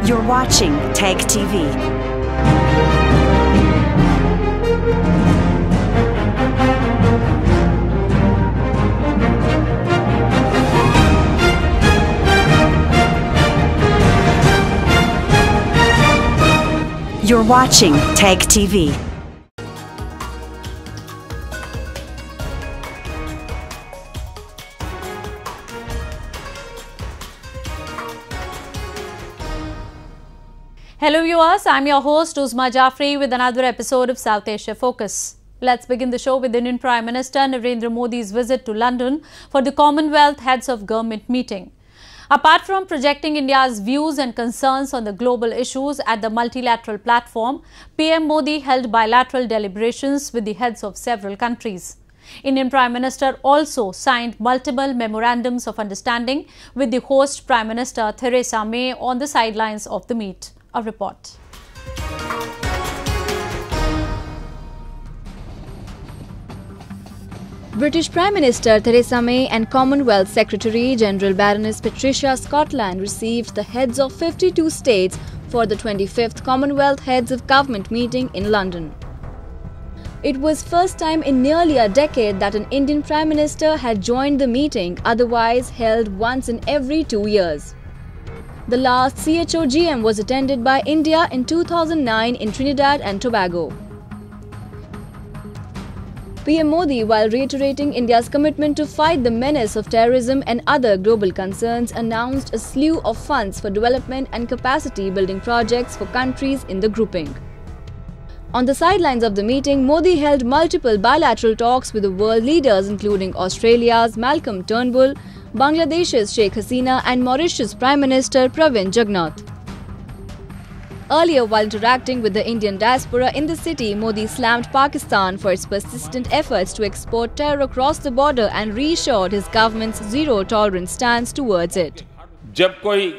You're watching TAG TV. You're watching TAG TV. Hello viewers, I'm your host Uzma Jafri with another episode of South Asia Focus. Let's begin the show with Indian Prime Minister Narendra Modi's visit to London for the Commonwealth Heads of Government meeting. Apart from projecting India's views and concerns on the global issues at the multilateral platform, PM Modi held bilateral deliberations with the heads of several countries. Indian Prime Minister also signed multiple memorandums of understanding with the host Prime Minister Theresa May on the sidelines of the meet. A report. British Prime Minister Theresa May and Commonwealth Secretary General Baroness Patricia Scotland received the heads of 52 states for the 25th Commonwealth Heads of Government meeting in London. It was first time in nearly a decade that an Indian Prime Minister had joined the meeting, otherwise held once in every 2 years. The last CHOGM was attended by India in 2009 in Trinidad and Tobago. PM Modi, while reiterating India's commitment to fight the menace of terrorism and other global concerns, announced a slew of funds for development and capacity-building projects for countries in the grouping. On the sidelines of the meeting, Modi held multiple bilateral talks with the world leaders including Australia's Malcolm Turnbull, Bangladesh's Sheikh Hasina and Mauritius Prime Minister Pravind Jugnauth. Earlier, while interacting with the Indian diaspora in the city, Modi slammed Pakistan for its persistent efforts to export terror across the border and reassured his government's zero-tolerance stance towards it. जब कोई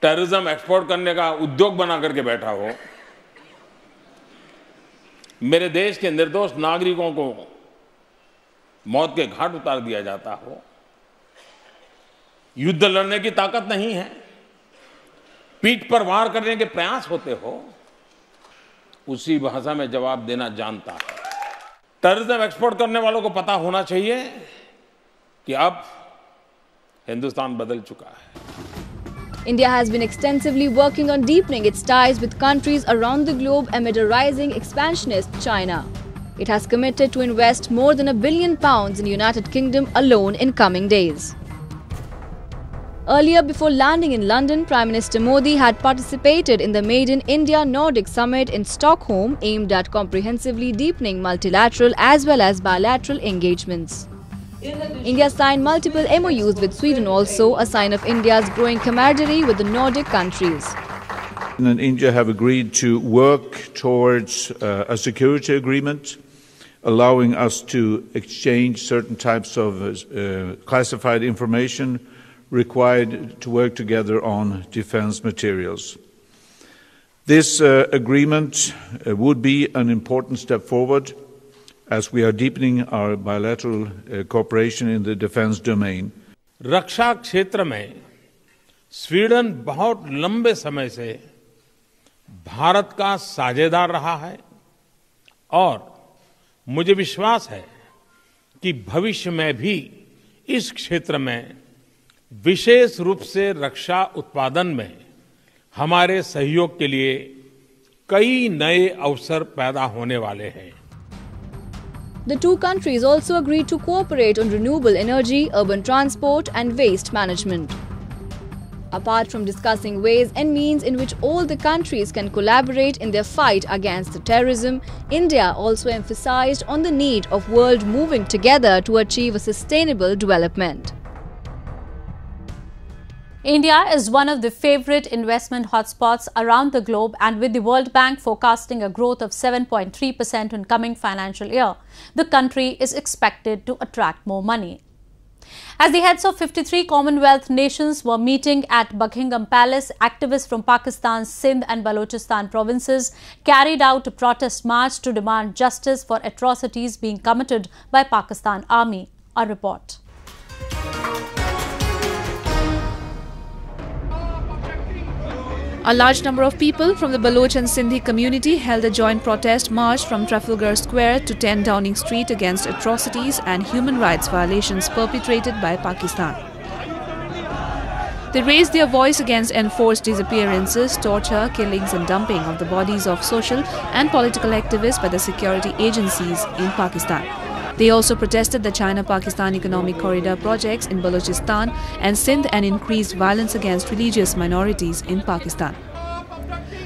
terrorism export करने का उद्योग बना करके बैठा हो, मेरे देश के निर्दोष नागरिकों को मौत के घाट उतार दिया जाता हो, युद्ध लड़ने की ताकत नहीं है, पीठ पर वार करने के प्रयास होते हो, उसी भाषा में जवाब देना जानता है। टेररिज्म एक्सपोर्ट करने वालों को पता होना चाहिए कि अब हिंदुस्तान बदल चुका है। India has been extensively working on deepening its ties with countries around the globe amid a rising expansionist China. It has committed to invest more than £1 billion in the United Kingdom alone in coming days. Earlier, before landing in London, Prime Minister Modi had participated in the Made in India Nordic Summit in Stockholm, aimed at comprehensively deepening multilateral as well as bilateral engagements. India signed multiple MOUs with Sweden also, a sign of India's growing camaraderie with the Nordic countries. And India have agreed to work towards a security agreement, allowing us to exchange certain types of classified information required to work together on defense materials. This agreement would be an important step forward as we are deepening our bilateral cooperation in the defense domain. रक्षा क्षेत्र में Sweden बहुत लंबे समय से भारत का साझेदार रहा है और मुझे विश्वास है कि भविष्य में भी इस क्षेत्र में विशेष रूप से रक्षा उत्पादन में हमारे सहयोग के लिए कई नए अवसर पैदा होने वाले हैं. The two countries also agreed to cooperate on renewable energy, urban transport and waste management. Apart from discussing ways and means in which all the countries can collaborate in their fight against the terrorism, India also emphasized on the need of world moving together to achieve a sustainable development. India is one of the favorite investment hotspots around the globe, and with the World Bank forecasting a growth of 7.3% in coming financial year, the country is expected to attract more money. As the heads of 53 Commonwealth nations were meeting at Buckingham Palace, activists from Pakistan's Sindh and Balochistan provinces carried out a protest march to demand justice for atrocities being committed by Pakistan Army. A report. A large number of people from the Baloch and Sindhi community held a joint protest march from Trafalgar Square to 10 Downing Street against atrocities and human rights violations perpetrated by Pakistan. They raised their voice against enforced disappearances, torture, killings and dumping of the bodies of social and political activists by the security agencies in Pakistan. They also protested the China-Pakistan Economic Corridor projects in Balochistan and Sindh and increased violence against religious minorities in Pakistan.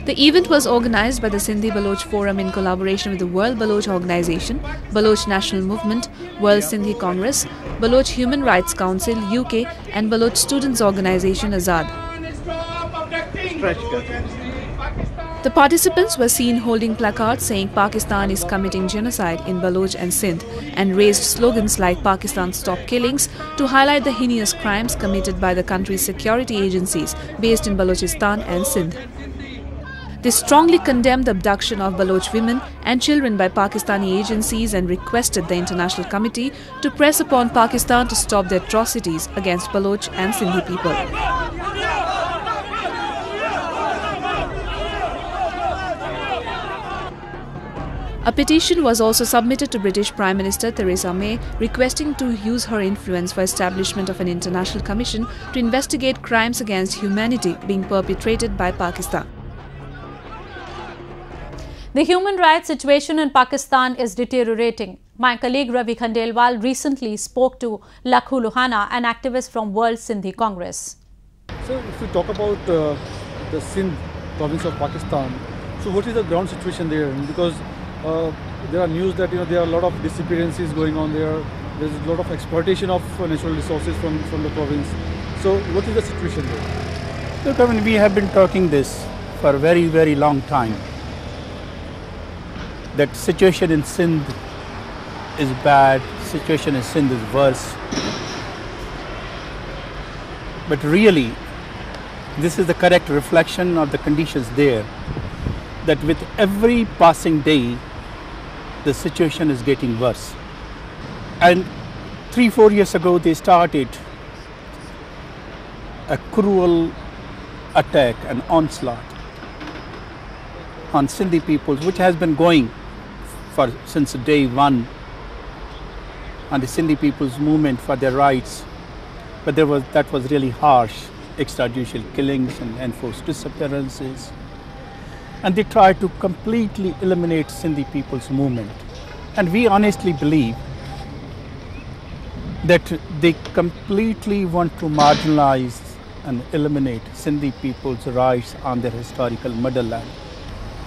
The event was organized by the Sindhi Baloch Forum in collaboration with the World Baloch Organization, Baloch National Movement, World Sindhi Congress, Baloch Human Rights Council UK and Baloch Students Organization Azad. The participants were seen holding placards saying Pakistan is committing genocide in Baloch and Sindh and raised slogans like Pakistan Stop Killings to highlight the heinous crimes committed by the country's security agencies based in Balochistan and Sindh. They strongly condemned the abduction of Baloch women and children by Pakistani agencies and requested the International Committee to press upon Pakistan to stop the atrocities against Baloch and Sindhi people. A petition was also submitted to British Prime Minister Theresa May requesting to use her influence for establishment of an international commission to investigate crimes against humanity being perpetrated by Pakistan. The human rights situation in Pakistan is deteriorating. My colleague Ravi Khandelwal recently spoke to Lakhu Lohana, an activist from World Sindhi Congress. So if we talk about the Sindh province of Pakistan, so what is the ground situation there? Because there are news that there are a lot of disappearances going on there. There's a lot of exploitation of natural resources from the province. So what is the situation there? Look, I mean, we have been talking this for a very, very long time. That situation in Sindh is bad, situation in Sindh is worse. But really, this is the correct reflection of the conditions there. That with every passing day, the situation is getting worse. And 3-4 years ago, they started a cruel attack, an onslaught on Sindhi peoples, which has been going since day one, on the Sindhi people's movement for their rights. But that was really harsh, extrajudicial killings and enforced disappearances. And they tried to completely eliminate Sindhi people's movement. And we honestly believe that they completely want to marginalize and eliminate Sindhi people's rights on their historical motherland.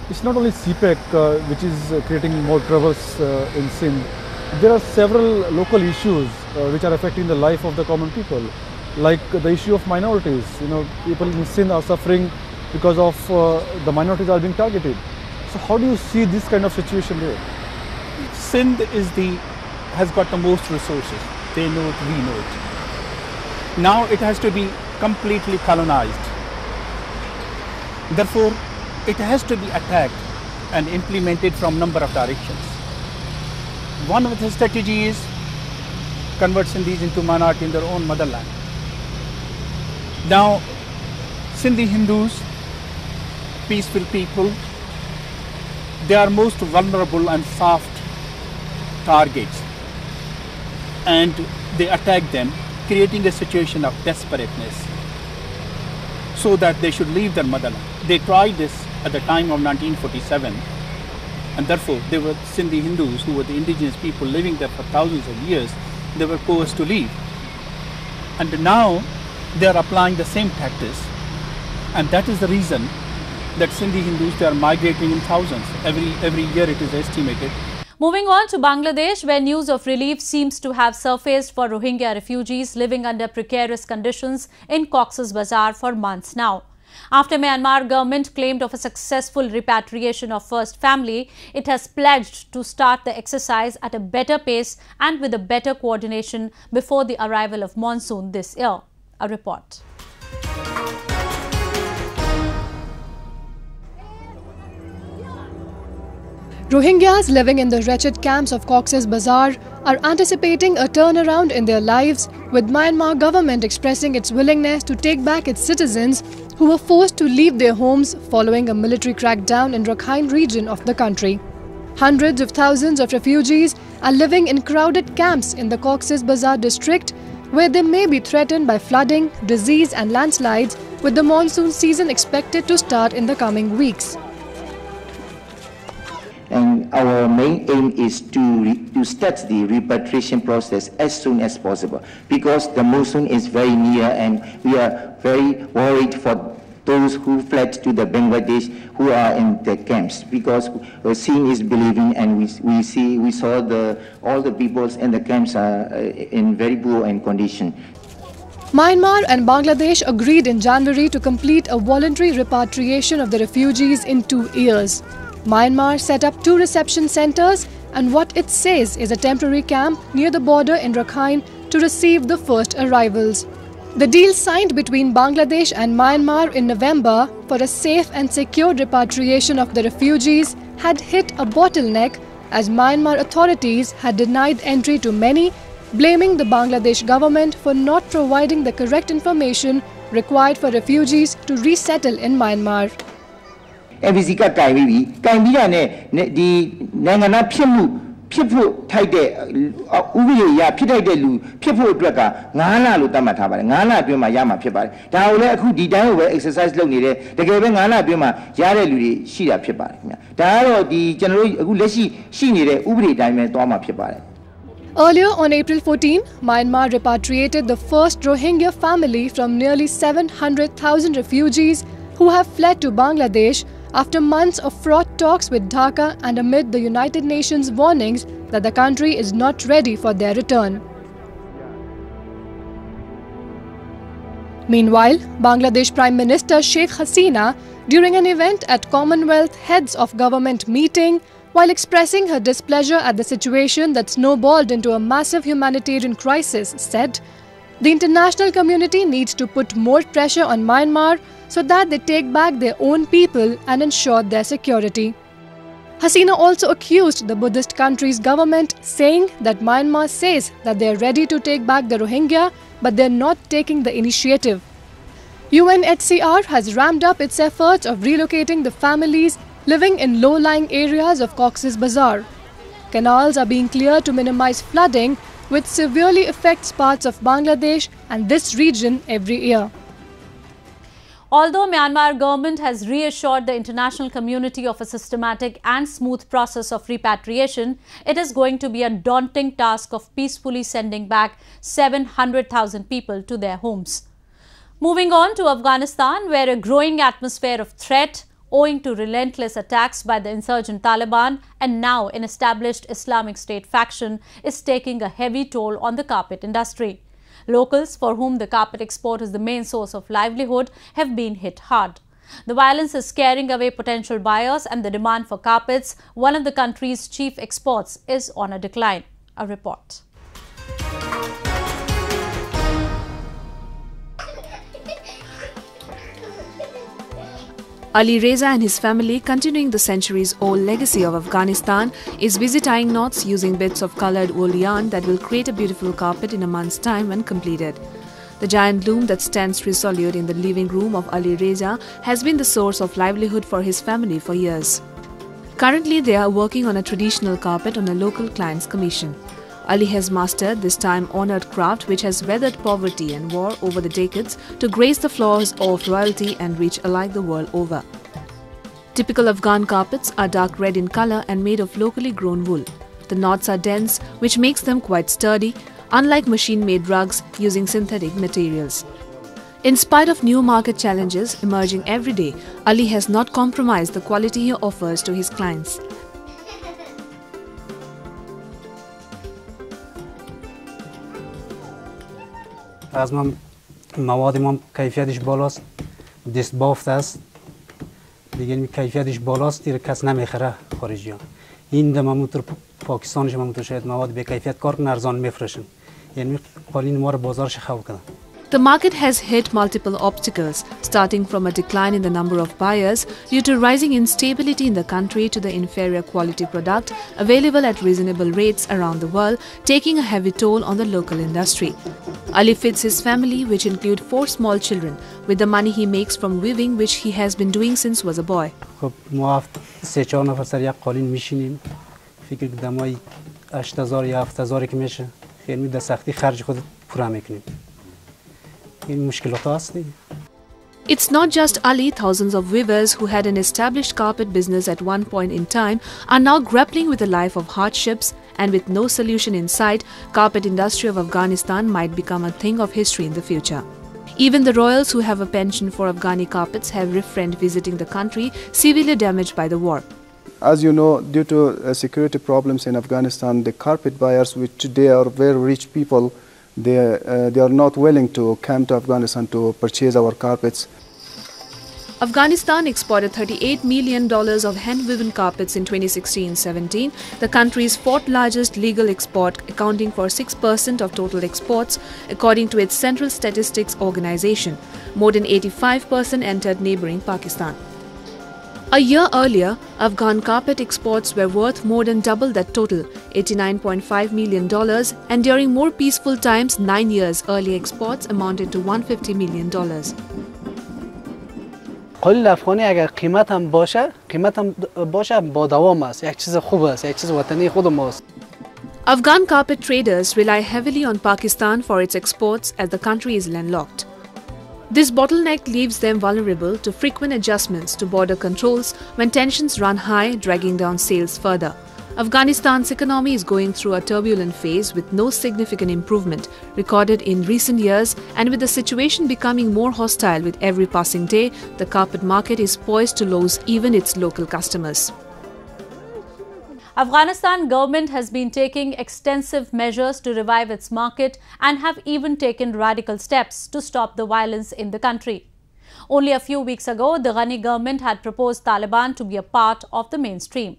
It's not only CPEC which is creating more troubles in Sindh. There are several local issues which are affecting the life of the common people, like the issue of minorities. People in Sindh are suffering because of the minorities are being targeted. So how do you see this kind of situation there? Sindh has got the most resources. They know it, we know it. Now it has to be completely colonized. Therefore, it has to be attacked and implemented from a number of directions. One of the strategies is convert Sindhis into minority in their own motherland. Now, Sindhi Hindus, peaceful people, they are most vulnerable and soft targets, and they attack them, creating a situation of desperateness so that they should leave their motherland. They tried this at the time of 1947, and therefore they were Sindhi Hindus, who were the indigenous people living there for thousands of years, they were coerced to leave. And now they are applying the same tactics, and that is the reason that Sindhi Hindus, they are migrating in thousands. Every year it is estimated. Moving on to Bangladesh, where news of relief seems to have surfaced for Rohingya refugees living under precarious conditions in Cox's Bazar for months now. After Myanmar government claimed of a successful repatriation of first family, it has pledged to start the exercise at a better pace and with a better coordination before the arrival of monsoon this year. A report. Rohingyas living in the wretched camps of Cox's Bazar are anticipating a turnaround in their lives, with Myanmar government expressing its willingness to take back its citizens who were forced to leave their homes following a military crackdown in Rakhine region of the country. Hundreds of thousands of refugees are living in crowded camps in the Cox's Bazar district, where they may be threatened by flooding, disease and landslides, with the monsoon season expected to start in the coming weeks. And our main aim is to start the repatriation process as soon as possible, because the monsoon is very near and we are very worried for those who fled to the Bangladesh who are in the camps, because seeing is believing, and we saw all the peoples in the camps are in very poor condition. Myanmar and Bangladesh agreed in January to complete a voluntary repatriation of the refugees in 2 years. Myanmar set up 2 reception centers and what it says is a temporary camp near the border in Rakhine to receive the first arrivals. The deal signed between Bangladesh and Myanmar in November for a safe and secure repatriation of the refugees had hit a bottleneck, as Myanmar authorities had denied entry to many, blaming the Bangladesh government for not providing the correct information required for refugees to resettle in Myanmar. MVC က ကင်ပြီးတာနဲ့ဒီနိုင်ငံသားဖြစ်မှုဖြစ်ဖို့ထိုက်တဲ့ဥပဒေအရဖြစ်ထိုက်တဲ့လူဖြစ်ဖို့အတွက်က9လလို့သတ်မှတ်ထားပါတယ်9လအတွင်းမှာရမှာဖြစ်ပါတယ်ဒါကိုလည်းအခုဒီတိုင်းကိုပဲ exercise လုပ်နေတယ်တကယ်ပဲ9လအတွင်းမှာရတဲ့လူတွေရှိတာဖြစ်ပါတယ်ခင်ဗျဒါကတော့ဒီကျွန်တော်တို့အခုလက်ရှိနေတဲ့ဥပဒေတိုင်းပဲသွားမှာဖြစ်ပါတယ် Earlier on April 14, Myanmar repatriated the first Rohingya family from nearly 700,000 refugees who have fled to Bangladesh after months of fraught talks with Dhaka and amid the United Nations warnings that the country is not ready for their return. Meanwhile, Bangladesh Prime Minister Sheikh Hasina, during an event at Commonwealth Heads of Government meeting, while expressing her displeasure at the situation that snowballed into a massive humanitarian crisis, said, "The international community needs to put more pressure on Myanmar so that they take back their own people and ensure their security." Hasina also accused the Buddhist country's government, saying that Myanmar says that they are ready to take back the Rohingya, but they are not taking the initiative. UNHCR has ramped up its efforts of relocating the families living in low-lying areas of Cox's Bazar. Canals are being cleared to minimize flooding, which severely affects parts of Bangladesh and this region every year. Although Myanmar government has reassured the international community of a systematic and smooth process of repatriation, it is going to be a daunting task of peacefully sending back 700,000 people to their homes. Moving on to Afghanistan, where a growing atmosphere of threat owing to relentless attacks by the insurgent Taliban and now an established Islamic State faction is taking a heavy toll on the carpet industry. Locals, for whom the carpet export is the main source of livelihood, have been hit hard. The violence is scaring away potential buyers and the demand for carpets, one of the country's chief exports, is on a decline. A report. Ali Reza and his family, continuing the centuries-old legacy of Afghanistan, is busy tying knots using bits of coloured wool yarn that will create a beautiful carpet in a month's time when completed. The giant loom that stands resolute in the living room of Ali Reza has been the source of livelihood for his family for years. Currently, they are working on a traditional carpet on a local client's commission. Ali has mastered this time-honoured craft, which has weathered poverty and war over the decades to grace the floors of royalty and reach alike the world over. Typical Afghan carpets are dark red in colour and made of locally grown wool. The knots are dense, which makes them quite sturdy, unlike machine-made rugs using synthetic materials. In spite of new market challenges emerging every day, Ali has not compromised the quality he offers to his clients. از مواد ما کیفیتش بالاست، دست بافت است، دیگه کیفیتش بالاست، دیگه کس نمیخره خارجیان. این دم تو پاکستانش هم تو شاید مواد به کیفیت کار کنن ارزان میفروشن، یعنی قالین ما رو بازارش خواب کردن. The market has hit multiple obstacles, starting from a decline in the number of buyers due to rising instability in the country to the inferior quality product available at reasonable rates around the world, taking a heavy toll on the local industry. Ali feeds his family, which include 4 small children, with the money he makes from weaving, which he has been doing since was a boy. ما 3-4 نفر سر یک قالین میشینیم فکر دمای 8000 یا 7000 که میشه خیلی در سختی خرج خود پورا میکنیم این مشکلات هست. It's not just Ali. Thousands of weavers who had an established carpet business at one point in time are now grappling with a life of hardships, and with no solution in sight, carpet industry of Afghanistan might become a thing of history in the future. Even the royals who have a penchant for Afghani carpets have refrained visiting the country severely damaged by the war. As you know, due to security problems in Afghanistan, the carpet buyers, which today are very rich people, they are not willing to come to Afghanistan to purchase our carpets. Afghanistan exported $38 million of hand-woven carpets in 2016-17, the country's 4th largest legal export, accounting for 6% of total exports, according to its Central Statistics Organization. More than 85% entered neighboring Pakistan. A year earlier, Afghan carpet exports were worth more than double that total, $89.5 million, and during more peaceful times, 9 years early exports amounted to $150 million. قالیل افغانی اگر قیمت هم باشه با دوام است یک چیز خوب است یک چیز وطنی خود ماست. Afghan carpet traders rely heavily on Pakistan for its exports as the country is landlocked. This bottleneck leaves them vulnerable to frequent adjustments to border controls when tensions run high, dragging down sales further. Afghanistan's economy is going through a turbulent phase with no significant improvement recorded in recent years, and with the situation becoming more hostile with every passing day, the carpet market is poised to lose even its local customers. Afghanistan government has been taking extensive measures to revive its market and have even taken radical steps to stop the violence in the country. Only a few weeks ago, the Ghani government had proposed Taliban to be a part of the mainstream.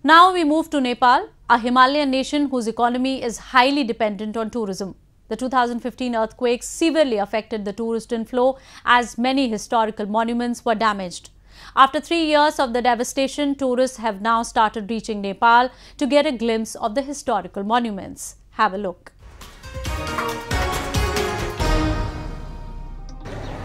Now we move to Nepal, a Himalayan nation whose economy is highly dependent on tourism. The 2015 earthquake severely affected the tourist inflow as many historical monuments were damaged. After 3 years of the devastation, tourists have now started reaching Nepal to get a glimpse of the historical monuments. Have a look.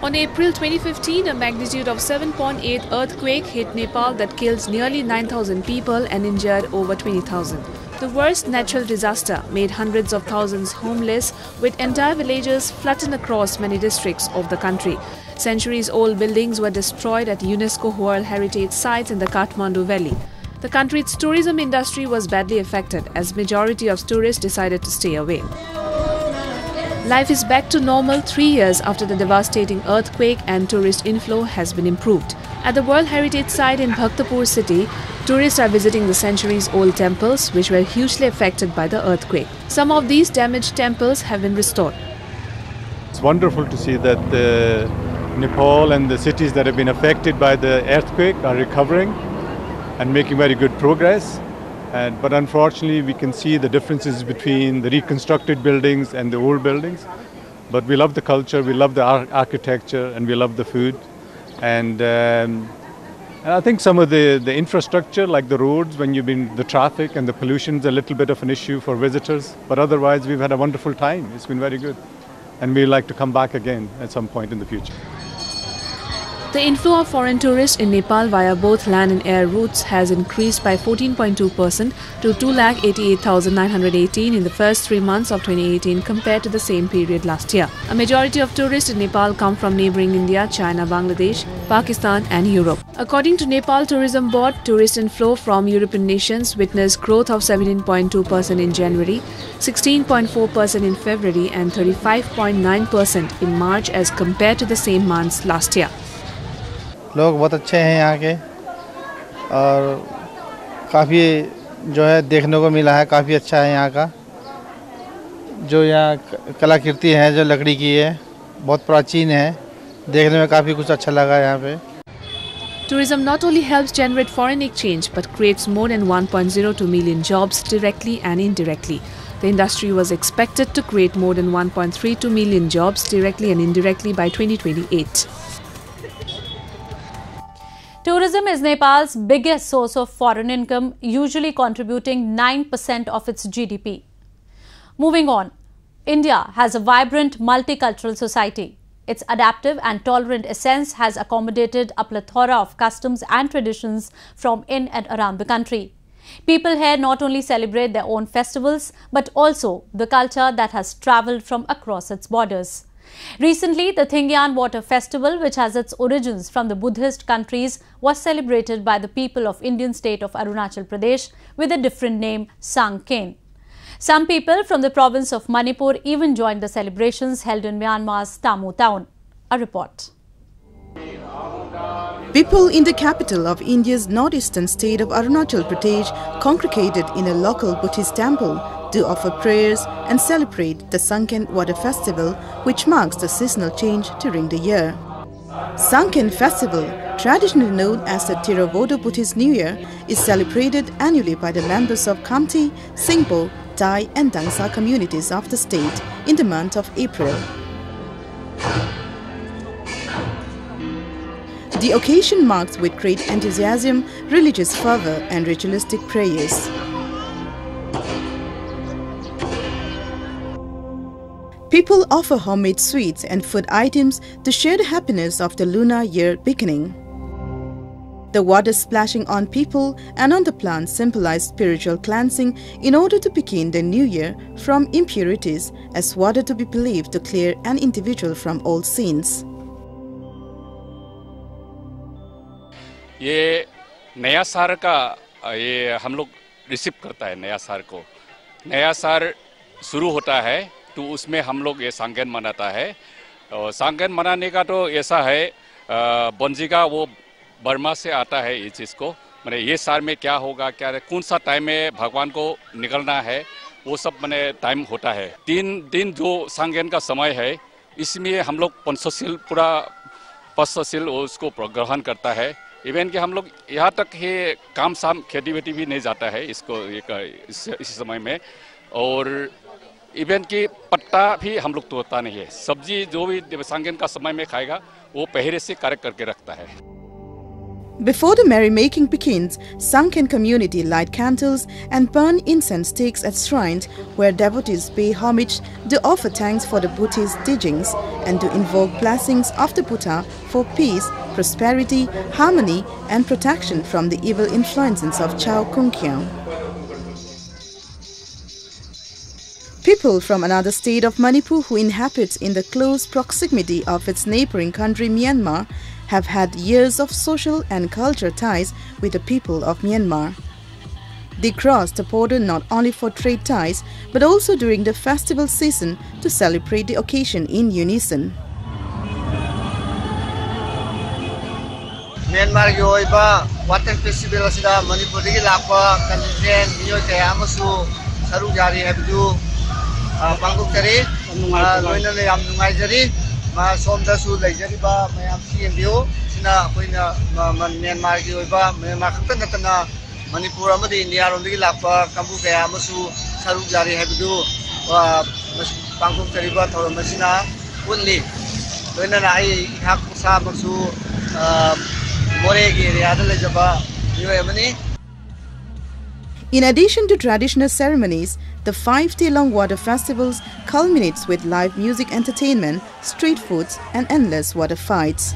On April 2015, a magnitude of 7.8 earthquake hit Nepal that killed nearly 9,000 people and injured over 20,000. The worst natural disaster made hundreds of thousands homeless, with entire villages flattened across many districts of the country. Centuries-old buildings were destroyed at UNESCO World Heritage Sites in the Kathmandu Valley. The country's tourism industry was badly affected as majority of tourists decided to stay away. Life is back to normal 3 years after the devastating earthquake, and tourist inflow has been improved. At the World Heritage Site in Bhaktapur city, tourists are visiting the centuries-old temples which were hugely affected by the earthquake. Some of these damaged temples have been restored. It's wonderful to see that Nepal and the cities that have been affected by the earthquake are recovering and making very good progress. But unfortunately, we can see the differences between the reconstructed buildings and the old buildings. But we love the culture, we love the architecture, and we love the food. And I think some of the infrastructure, like the roads, the traffic and the pollution is a little bit of an issue for visitors. But otherwise, we've had a wonderful time. It's been very good. And we'd like to come back again at some point in the future. The inflow of foreign tourists in Nepal via both land and air routes has increased by 14.2% to 288,918 in the first 3 months of 2018 compared to the same period last year. A majority of tourists in Nepal come from neighboring India, China, Bangladesh, Pakistan and Europe. According to Nepal Tourism Board, tourist inflow from European nations witnessed growth of 17.2% in January, 16.4% in February and 35.9% in March as compared to the same months last year. लोग बहुत अच्छे हैं यहाँ के और काफ़ी जो है देखने को मिला है काफ़ी अच्छा है यहाँ का जो यहाँ कलाकृति है जो लकड़ी की है बहुत प्राचीन है देखने में काफ़ी कुछ अच्छा लगा यहाँ पे Tourism not only helps generate foreign exchange but creates more than 1.02 million jobs directly and indirectly. The industry was expected to create more than 1.32 million jobs directly and indirectly by 2028. Tourism is Nepal's biggest source of foreign income, usually contributing 9% of its GDP. Moving on, India has a vibrant multicultural society. Its adaptive and tolerant essence has accommodated a plethora of customs and traditions from in and around the country. People here not only celebrate their own festivals, but also the culture that has travelled from across its borders. Recently, the Thingyan Water Festival, which has its origins from the Buddhist countries, was celebrated by the people of Indian state of Arunachal Pradesh with a different name, Sangken. Some people from the province of Manipur even joined the celebrations held in Myanmar's Tamu town. A report. People in the capital of India's northeastern state of Arunachal Pradesh congregated in a local Buddhist temple to offer prayers and celebrate the Sangken Water Festival, which marks the seasonal change during the year. Sangken Festival, traditionally known as the Theravada Buddhist New Year, is celebrated annually by the members of Khamti, Singpo, Thai and Dangsa communities of the state in the month of April. The occasion marks with great enthusiasm, religious fervor and ritualistic prayers. People offer homemade sweets and food items to share the happiness of the lunar year beginning. The water splashing on people and on the plants symbolize spiritual cleansing in order to begin the new year from impurities, as water to be believed to clear an individual from old sins. ये नया साल का ये हम लोग receive करता है नया साल को नया साल शुरू होता है तो उसमें हम लोग ये सांगन मनाता है और सांगन मनाने का तो ऐसा है बंजिगा वो बर्मा से आता है ये चीज़ को मैंने ये साल में क्या होगा क्या कौन सा टाइम में भगवान को निकलना है वो सब मैंने टाइम होता है 3 दिन जो सांगन का समय है इसमें हम लोग पंचशील पूरा पंचशील उसको ग्रहण करता है इवन कि हम लोग यहाँ तक ही काम शाम खेती वेती भी नहीं जाता है इसको इस समय में और इवन कि पत्ता भी हम लोग तोड़ता नहीं है सब्जी जो भी सांगन का समय में खाएगा वो पहले से कार्य करके रखता है Before the merrymaking begins, Sangken community light candles and burn incense sticks at shrines where devotees pay homage to offer thanks for the Buddhist teachings and to invoke blessings of the Buddha for peace, prosperity, harmony and protection from the evil influences of Chao Kungkyang. People from another state of Manipur who inhabit in the close proximity of its neighboring country Myanmar have had years of social and cultural ties with the people of Myanmar. They crossed the border not only for trade ties but also during the festival season to celebrate the occasion in unison. Myanmar gi oiba Water Festival asida Manipur dagi lakpa contingent miyoi kaya amasu saru jari habdu pangkok tari loina le yam nungai jari ma somda su leijariba mayam CMBO sina koina Myanmar gi oiba Myanmar khakta natana Manipur amadi India rondagi lakpa kambu kaya amasu saru jari habdu pangkok tari ba thoram masina unli loina na ai hak sa masu more gi area da lejaba miyoi amani. In addition to traditional ceremonies, the 5-day-long water festivals culminates with live music entertainment, street foods and endless water fights.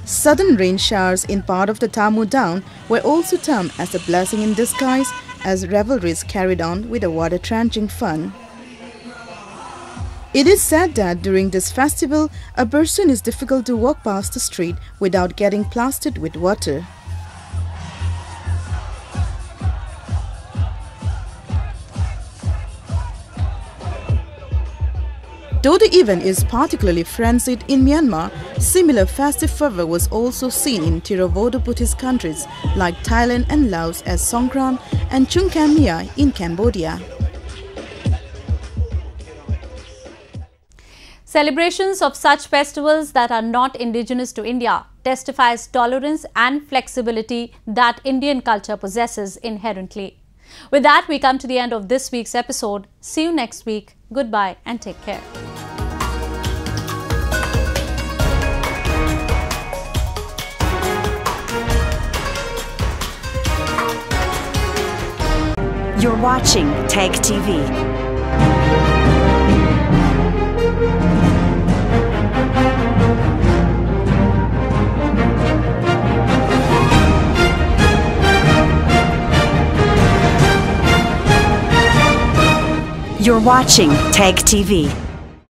Sudden rain showers in part of the Tamu Down were also termed as a blessing in disguise as revelries carried on with a water trenching fun. It is said that during this festival, a person is difficult to walk past the street without getting plastered with water. Though the event is particularly frenzied in Myanmar, similar festive fervor was also seen in Theravada Buddhist countries like Thailand and Laos as Songkran and Chung Kam Mia in Cambodia. Celebrations of such festivals that are not indigenous to India testifies tolerance and flexibility that Indian culture possesses inherently. With that, we come to the end of this week's episode. See you next week. Goodbye and take care. You're watching TAG TV. You're watching TAG TV.